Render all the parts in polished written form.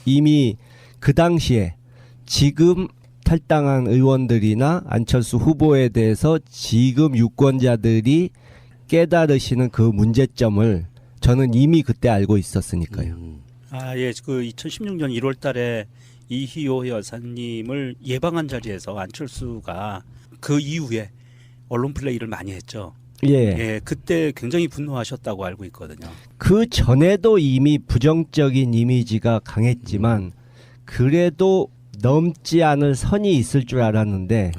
이미 그 당시에 지금 탈당한 의원들이나 안철수 후보에 대해서 지금 유권자들이 깨달으시는 그 문제점을 저는 이미 그때 알고 있었으니까요. 예, 그 2016년 1월달에 이희호 여사님을 예방한 자리에서 안철수가 그 이후에 언론 플레이를 많이 했죠. 예. 예, 그때 굉장히 분노하셨다고 알고 있거든요. 그 전에도 이미 부정적인 이미지가 강했지만 그래도 넘지 않을 선이 있을 줄 알았는데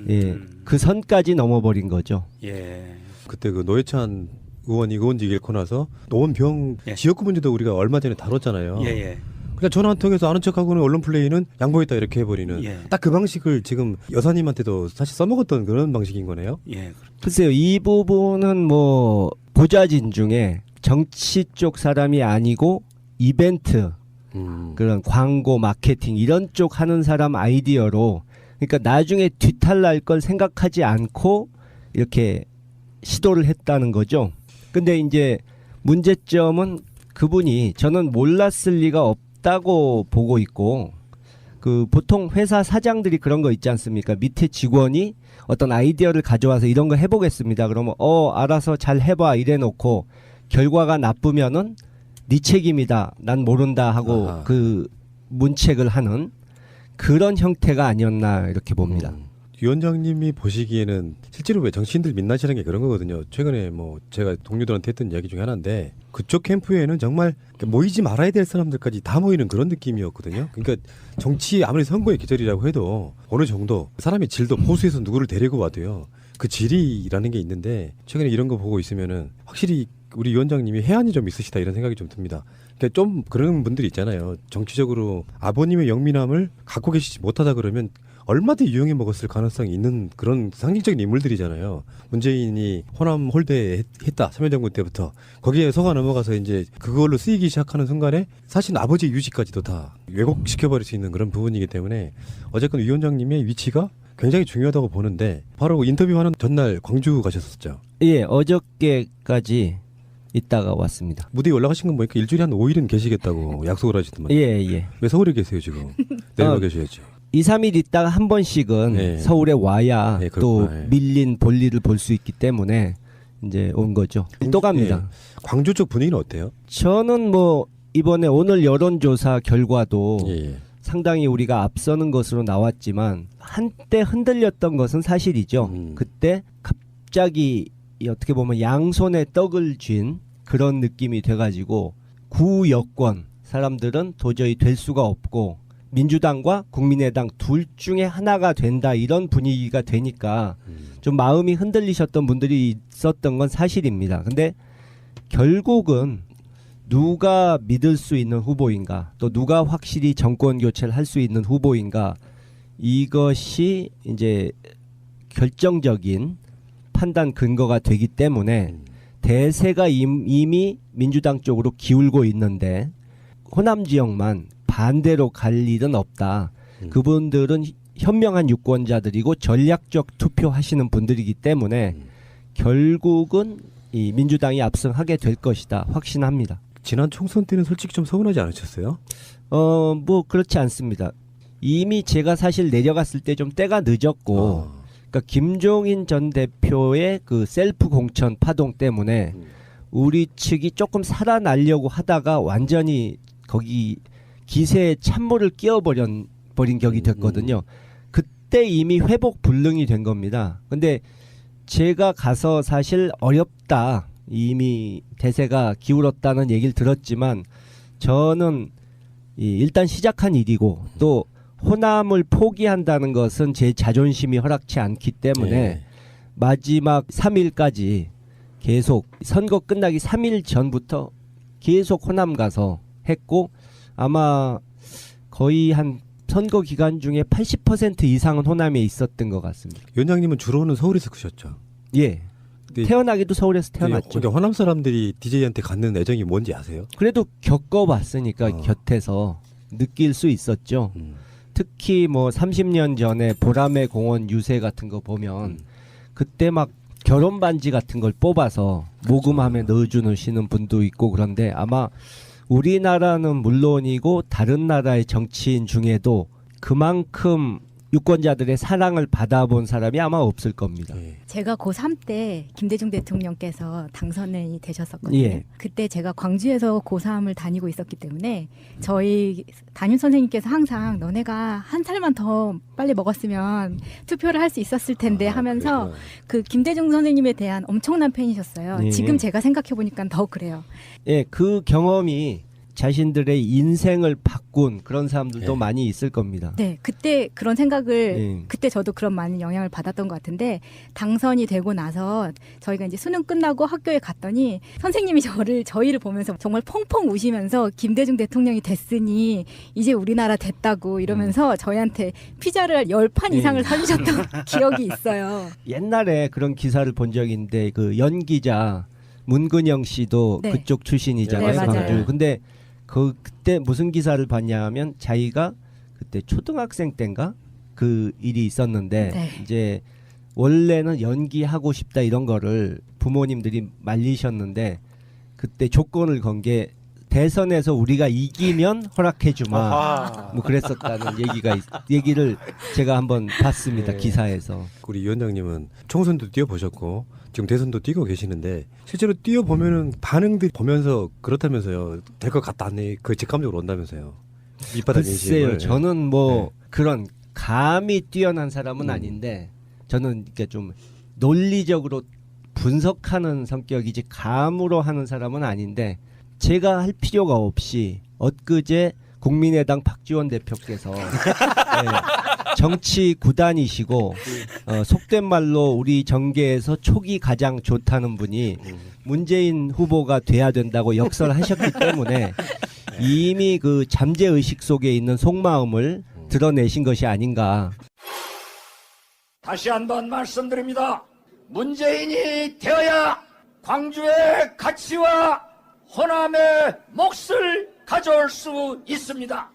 예, 그 선까지 넘어버린 거죠. 예. 그때 그 노회찬 의원이 의원직 잃고 나서 노원병 예. 지역구 문제도 우리가 얼마 전에 다뤘잖아요. 예, 예. 그냥 전화 한 통해서 아는 척하고는 언론 플레이는 양보했다 이렇게 해버리는 예. 딱 그 방식을 지금 여사님한테도 사실 써먹었던 그런 방식인 거네요. 예. 글쎄요, 이 부분은 뭐 보좌진 중에 정치 쪽 사람이 아니고 이벤트 그런 광고 마케팅 이런 쪽 하는 사람 아이디어로 그러니까 나중에 뒤탈날 걸 생각하지 않고 이렇게 시도를 했다는 거죠. 근데 이제 문제점은 그분이 저는 몰랐을 리가 없다고 보고 있고 그 보통 회사 사장들이 그런 거 있지 않습니까? 밑에 직원이 어떤 아이디어를 가져와서 이런 거 해보겠습니다. 그러면 알아서 잘 해봐 이래 놓고 결과가 나쁘면은 네 책임이다. 난 모른다 하고 그 문책을 하는 그런 형태가 아니었나 이렇게 봅니다. 위원장님이 보시기에는 실제로 왜 정치인들 민낯이라는 게 그런 거거든요. 최근에 뭐 제가 동료들한테 했던 이야기 중에 하나인데 그쪽 캠프에는 정말 모이지 말아야 될 사람들까지 다 모이는 그런 느낌이었거든요. 그러니까 정치 아무리 선거의 계절이라고 해도 어느 정도 사람의 질도 보수에서 누구를 데리고 와도요. 그 질이라는 게 있는데 최근에 이런 거 보고 있으면은 확실히 우리 위원장님이 해안이 좀 있으시다 이런 생각이 좀 듭니다. 그러니까 좀 그런 분들이 있잖아요. 정치적으로 아버님의 영민함을 갖고 계시지 못하다 그러면 얼마든지 이용해 먹었을 가능성이 있는 그런 상징적인 인물들이잖아요. 문재인이 호남 홀대 했다. 참여정부 때부터. 거기에 속아 넘어가서 이제 그걸로 쓰이기 시작하는 순간에 사실 아버지의 유지까지도 다 왜곡시켜버릴 수 있는 그런 부분이기 때문에 어쨌건 위원장님의 위치가 굉장히 중요하다고 보는데 바로 인터뷰하는 전날 광주 가셨었죠. 예, 어저께까지 있다가 왔습니다. 무대에 올라가신 건 보니까 일주일에 한 5일은 계시겠다고 약속을 하시더만. 예. 왜 서울에 계세요 지금? 내려가 계셔야죠. 2, 3일 있다가 한 번씩은 네. 서울에 와야 네, 또 그렇구나. 밀린 볼일을 볼 수 있기 때문에 이제 온 거죠. 또 갑니다. 예. 광주 쪽 분위기는 어때요? 저는 뭐 이번에 오늘 여론조사 결과도 예. 상당히 우리가 앞서는 것으로 나왔지만 한때 흔들렸던 것은 사실이죠. 그때 갑자기 어떻게 보면 양손에 떡을 쥔 그런 느낌이 돼가지고 구여권 사람들은 도저히 될 수가 없고 민주당과 국민의당 둘 중에 하나가 된다 이런 분위기가 되니까 좀 마음이 흔들리셨던 분들이 있었던 건 사실입니다. 근데 결국은 누가 믿을 수 있는 후보인가 또 누가 확실히 정권 교체를 할 수 있는 후보인가 이것이 이제 결정적인 판단 근거가 되기 때문에 대세가 이미 민주당 쪽으로 기울고 있는데 호남 지역만 반대로 갈 일은 없다. 그분들은 현명한 유권자들이고 전략적 투표하시는 분들이기 때문에 결국은 이 민주당이 압승하게 될 것이다. 확신합니다. 지난 총선 때는 솔직히 좀 서운하지 않으셨어요? 뭐 그렇지 않습니다. 이미 제가 사실 내려갔을 때 좀 때가 늦었고 그러니까 김종인 전 대표의 그 셀프 공천 파동 때문에 우리 측이 조금 살아나려고 하다가 완전히 거기 기세에 찬물을 끼워버린 격이 됐거든요. 그때 이미 회복 불능이 된 겁니다. 근데 제가 가서 사실 어렵다. 이미 대세가 기울었다는 얘기를 들었지만 저는 일단 시작한 일이고 또 호남을 포기한다는 것은 제 자존심이 허락치 않기 때문에 마지막 3일까지 계속 선거 끝나기 3일 전부터 계속 호남 가서 했고 아마 거의 한 선거 기간 중에 80% 이상은 호남에 있었던 것 같습니다. 위원장님은 주로는 서울에서 크셨죠? 예. 태어나기도 서울에서 태어났죠. 근데 호남 사람들이 DJ한테 갖는 애정이 뭔지 아세요? 그래도 겪어봤으니까 곁에서 느낄 수 있었죠. 특히 뭐 30년 전에 보라매 공원 유세 같은 거 보면 그때 막 결혼 반지 같은 걸 뽑아서 모금함에 넣어주시는 분도 있고 그런데 아마 우리나라는 물론이고 다른 나라의 정치인 중에도 그만큼 유권자들의 사랑을 받아본 사람이 아마 없을 겁니다. 예. 제가 고3 때 김대중 대통령께서 당선이 되셨었거든요. 예. 그때 제가 광주에서 고3을 다니고 있었기 때문에 저희 담임 선생님께서 항상 너네가 한 살만 더 빨리 먹었으면 투표를 할 수 있었을 텐데 하면서 그렇구나. 그 김대중 선생님에 대한 엄청난 팬이셨어요. 예. 지금 제가 생각해 보니까 더 그래요. 예, 그 경험이 자신들의 인생을 바꾼 그런 사람들도 예. 많이 있을 겁니다. 네, 그때 그런 생각을 예. 그때 저도 그런 많은 영향을 받았던 것 같은데 당선이 되고 나서 저희가 이제 수능 끝나고 학교에 갔더니 선생님이 저희를 보면서 정말 펑펑 우시면서 김대중 대통령이 됐으니 이제 우리나라 됐다고 이러면서 저희한테 피자를 10판 예. 이상을 사주셨던 기억이 있어요. 옛날에 그런 기사를 본 적이 있는데 그 연기자 문근영 씨도 네. 그쪽 출신이잖아요. 네, 맞아요. 광주. 근데 그때 무슨 기사를 봤냐면 자기가 그때 초등학생 때인가 그 일이 있었는데 네. 이제 원래는 연기하고 싶다 이런 거를 부모님들이 말리셨는데 그때 조건을 건 게 대선에서 우리가 이기면 허락해 주마. 아하. 뭐 그랬었다는 얘기를 제가 한번 봤습니다. 네. 기사에서. 우리 위원장님은 총선도 뛰어보셨고 지금 대선도 뛰고 계시는데 실제로 뛰어보면은 반응들 보면서 그렇다면서요. 될 것 같다네. 그 직감적으로 온다면서요. 밑바닥 글쎄요. 인식을. 저는 뭐 네. 그런 감이 뛰어난 사람은 아닌데 저는 이렇게 좀 논리적으로 분석하는 성격이지 감으로 하는 사람은 아닌데 제가 할 필요가 없이 엊그제 국민의당 박지원 대표께서 정치 구단이시고 속된 말로 우리 정계에서 촉이 가장 좋다는 분이 문재인 후보가 돼야 된다고 역설하셨기 때문에 이미 그 잠재 의식 속에 있는 속마음을 드러내신 것이 아닌가. 다시 한번 말씀드립니다. 문재인이 되어야 광주의 가치와 호남의 몫을 가져올 수 있습니다.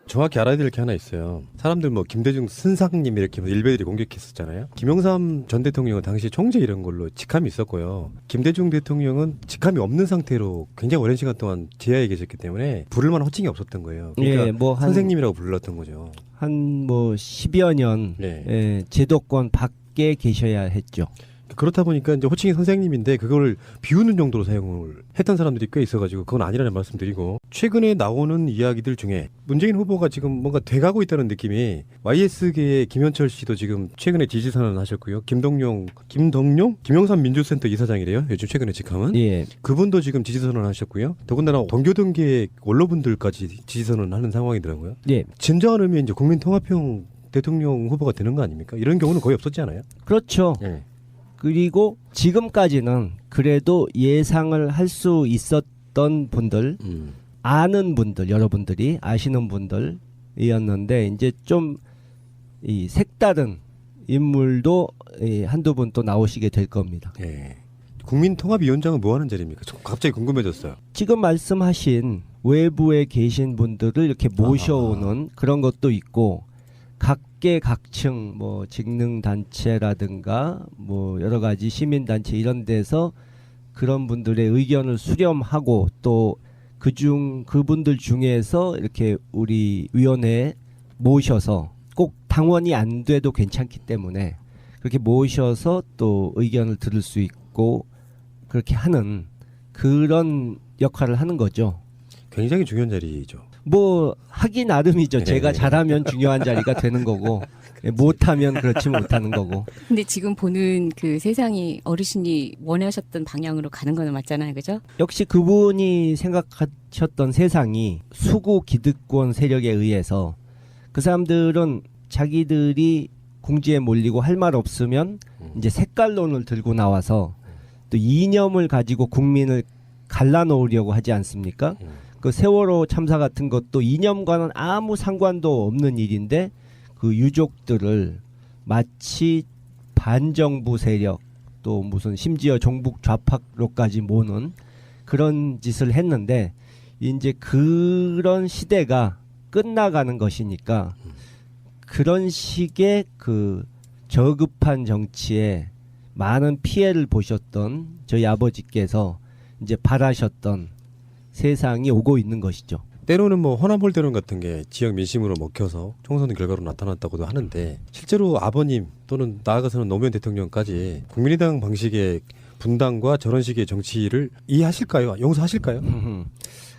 정확히 알아야 될 게 하나 있어요. 사람들 뭐 김대중 선상님 이렇게 일베들이 공격했었잖아요. 김영삼 전 대통령은 당시 총재 이런 걸로 직함이 있었고요. 김대중 대통령은 직함이 없는 상태로 굉장히 오랜 시간 동안 지하에 계셨기 때문에 부를 만한 호칭이 없었던 거예요. 그러니까 예, 뭐 선생님이라고 불렀던 거죠. 한 뭐 10여 년 네. 제도권 밖에 계셔야 했죠. 그렇다 보니까 이제 호칭이 선생님인데 그걸 비우는 정도로 사용을 했던 사람들이 꽤 있어가지고 그건 아니라는 말씀드리고 최근에 나오는 이야기들 중에 문재인 후보가 지금 뭔가 돼가고 있다는 느낌이 YS계의 김현철 씨도 지금 최근에 지지선언을 하셨고요. 김동용 김영삼 민주센터 이사장이래요. 요즘 최근에 직함은 예. 그분도 지금 지지선언을 하셨고요. 더군다나 동교동계 원로분들까지 지지선언을 하는 상황이더라고요. 예. 진정한 의미의 이제 국민통합형 대통령 후보가 되는 거 아닙니까? 이런 경우는 거의 없었지 않아요? 그렇죠. 네. 그리고 지금까지는 그래도 예상을 할 수 있었던 분들, 아는 분들, 여러분들이 아시는 분들이었는데 이제 좀 이 색다른 인물도 한두 분 또 나오시게 될 겁니다. 예. 국민통합위원장은 뭐 하는 자리입니까? 저 갑자기 궁금해졌어요. 지금 말씀하신 외부에 계신 분들을 이렇게 모셔오는 그런 것도 있고 각계각층 뭐 직능단체라든가 뭐 여러 가지 시민단체 이런 데서 그런 분들의 의견을 수렴하고 또 그분들 중에서 이렇게 우리 위원회에 모셔서 꼭 당원이 안 돼도 괜찮기 때문에 그렇게 모셔서 또 의견을 들을 수 있고 그렇게 하는 그런 역할을 하는 거죠. 굉장히 중요한 자리죠. 뭐 하기 나름이죠. 네. 제가 잘하면 중요한 자리가 되는 거고 못하면 그렇지 못하는 거고. 근데 지금 보는 그 세상이 어르신이 원하셨던 방향으로 가는 거는 맞잖아요. 그죠? 역시 그분이 생각하셨던 세상이 수구 기득권 세력에 의해서 그 사람들은 자기들이 궁지에 몰리고 할 말 없으면 이제 색깔론을 들고 나와서 또 이념을 가지고 국민을 갈라놓으려고 하지 않습니까? 그 세월호 참사 같은 것도 이념과는 아무 상관도 없는 일인데 그 유족들을 마치 반정부 세력 또 무슨 심지어 종북 좌파로까지 모는 그런 짓을 했는데 이제 그런 시대가 끝나가는 것이니까 그런 식의 그 저급한 정치에 많은 피해를 보셨던 저희 아버지께서 이제 바라셨던 세상이 오고 있는 것이죠. 때로는 뭐 호남홀대론 같은 게 지역 민심으로 먹혀서 총선 결과로 나타났다고도 하는데 실제로 아버님 또는 나아가서는 노무현 대통령까지 국민의당 방식의 분당과 저런 식의 정치를 이해하실까요? 용서하실까요?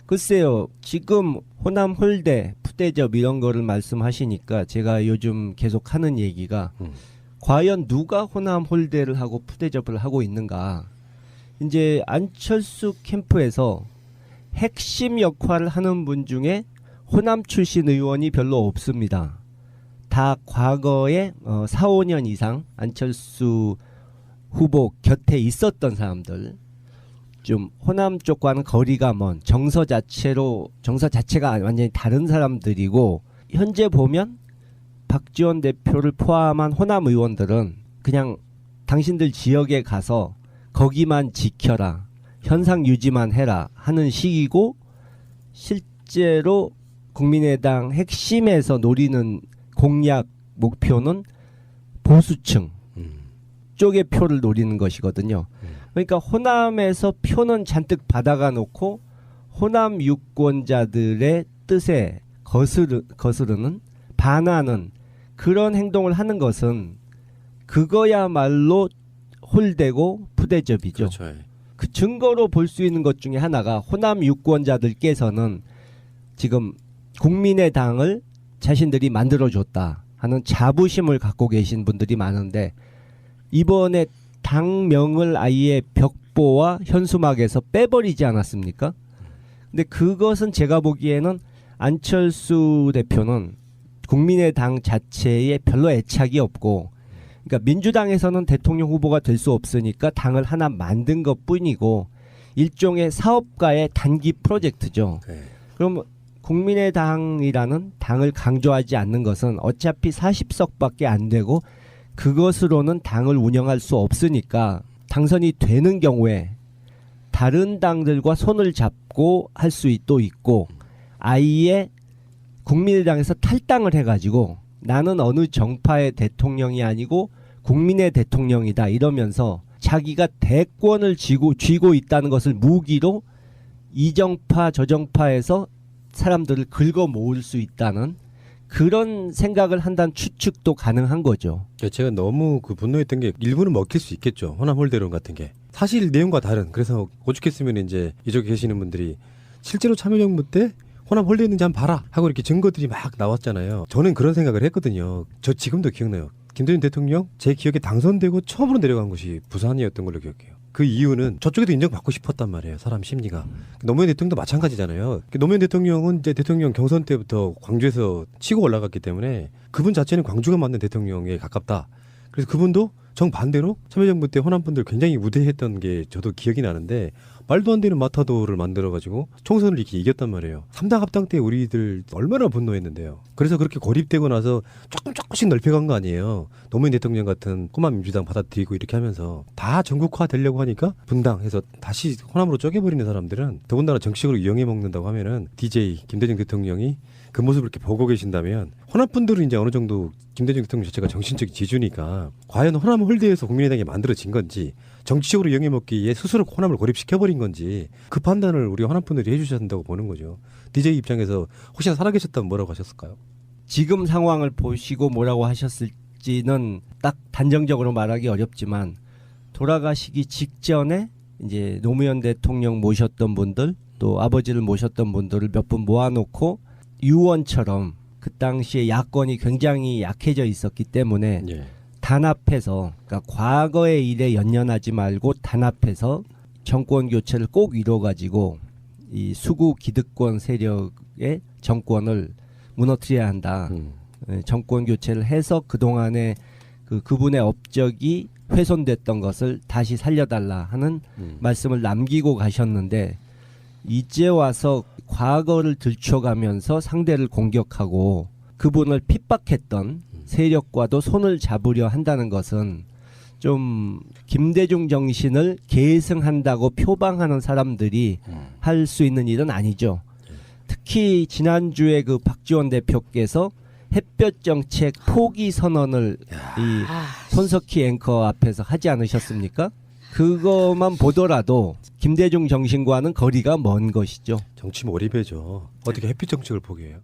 글쎄요. 지금 호남 홀대, 푸대접 이런 거를 말씀하시니까 제가 요즘 계속 하는 얘기가 과연 누가 호남 홀대를 하고 푸대접을 하고 있는가. 이제 안철수 캠프에서 핵심 역할을 하는 분 중에 호남 출신 의원이 별로 없습니다. 다 과거에 4, 5년 이상 안철수 후보 곁에 있었던 사람들, 좀 호남 쪽과는 거리가 먼 정서 자체가 완전히 다른 사람들이고, 현재 보면 박지원 대표를 포함한 호남 의원들은 그냥 당신들 지역에 가서 거기만 지켜라, 현상 유지만 해라 하는 식이고, 실제로 국민의당 핵심에서 노리는 공약 목표는 보수층 쪽의 표를 노리는 것이거든요. 그러니까 호남에서 표는 잔뜩 받아가 놓고 호남 유권자들의 뜻에 거스르는, 반하는 그런 행동을 하는 것은 그거야말로 홀대고 푸대접이죠. 그렇죠. 그 증거로 볼 수 있는 것 중에 하나가 호남 유권자들께서는 지금 국민의당을 자신들이 만들어줬다 하는 자부심을 갖고 계신 분들이 많은데, 이번에 당명을 아예 벽보와 현수막에서 빼버리지 않았습니까? 근데 그것은 제가 보기에는 안철수 대표는 국민의당 자체에 별로 애착이 없고, 그러니까 민주당에서는 대통령 후보가 될 수 없으니까 당을 하나 만든 것뿐이고 일종의 사업가의 단기 프로젝트죠. 네. 그럼 국민의당이라는 당을 강조하지 않는 것은 어차피 40석밖에 안 되고 그것으로는 당을 운영할 수 없으니까 당선이 되는 경우에 다른 당들과 손을 잡고 할 수 또 있고, 아예 국민의당에서 탈당을 해가지고 나는 어느 정파의 대통령이 아니고 국민의 대통령이다 이러면서 자기가 대권을 쥐고 있다는 것을 무기로 이 정파 저 정파에서 사람들을 긁어 모을 수 있다는 그런 생각을 한다는 추측도 가능한 거죠. 제가 너무 분노했던 게 일부는 먹힐 수 있겠죠. 호남 홀대론 같은 게 사실 내용과 다른, 그래서 오죽했으면 이제 이쪽에 계시는 분들이 실제로 참여정부 때 호남 홀대했는지 한번 봐라 하고 이렇게 증거들이 막 나왔잖아요. 저는 그런 생각을 했거든요. 저 지금도 기억나요. 김대중 대통령 제 기억에 당선되고 처음으로 내려간 곳이 부산이었던 걸로 기억해요. 그 이유는 저쪽에도 인정받고 싶었단 말이에요. 사람 심리가. 노무현 대통령도 마찬가지잖아요. 노무현 대통령은 이제 대통령 경선 때부터 광주에서 치고 올라갔기 때문에 그분 자체는 광주가 맞는 대통령에 가깝다. 그래서 그분도 정반대로 참여정부 때 호남분들 굉장히 우대했던 게 저도 기억이 나는데, 말도 안 되는 마타도를 만들어가지고 총선을 이렇게 이겼단 말이에요. 3당 합당 때 우리들 얼마나 분노했는데요. 그래서 그렇게 고립되고 나서 조금씩 넓혀간 거 아니에요. 노무현 대통령 같은 꼬마 민주당 받아들이고 이렇게 하면서 다 전국화 되려고 하니까 분당해서 다시 호남으로 쪼개버리는 사람들은, 더군다나 정치적으로 이용해 먹는다고 하면은 DJ 김대중 대통령이 그 모습을 이렇게 보고 계신다면, 호남분들은 이제 어느 정도 김대중 대통령 자체가 정신적 지주니까 과연 호남 홀대에서 국민의당이 만들어진 건지, 정치적으로 이용해 먹기에 스스로 호남을 고립시켜버린 건지, 그 판단을 우리 호남분들이 해주셔야 된다고 보는 거죠. DJ 입장에서 혹시나 살아계셨다면 뭐라고 하셨을까요? 지금 상황을 보시고 뭐라고 하셨을지는 딱 단정적으로 말하기 어렵지만, 돌아가시기 직전에 이제 노무현 대통령 모셨던 분들, 또 아버지를 모셨던 분들을 몇 분 모아놓고 유언처럼, 그 당시에 야권이 굉장히 약해져 있었기 때문에 예. 단합해서, 그러니까 과거의 일에 연연하지 말고 단합해서 정권 교체를 꼭 이뤄가지고 이 수구 기득권 세력의 정권을 무너뜨려야 한다. 정권 교체를 해서 그동안에 그분의 업적이 훼손됐던 것을 다시 살려달라 하는 말씀을 남기고 가셨는데, 이제 와서 과거를 들춰가면서 상대를 공격하고 그분을 핍박했던 세력과도 손을 잡으려 한다는 것은 좀 김대중 정신을 계승한다고 표방하는 사람들이 할 수 있는 일은 아니죠. 특히 지난주에 그 박지원 대표께서 햇볕 정책 포기 선언을 이 손석희 앵커 앞에서 하지 않으셨습니까? 그것만 보더라도 김대중 정신과는 거리가 먼 것이죠. 정치 몰입이죠. 어떻게 햇빛 정책을 포기해요?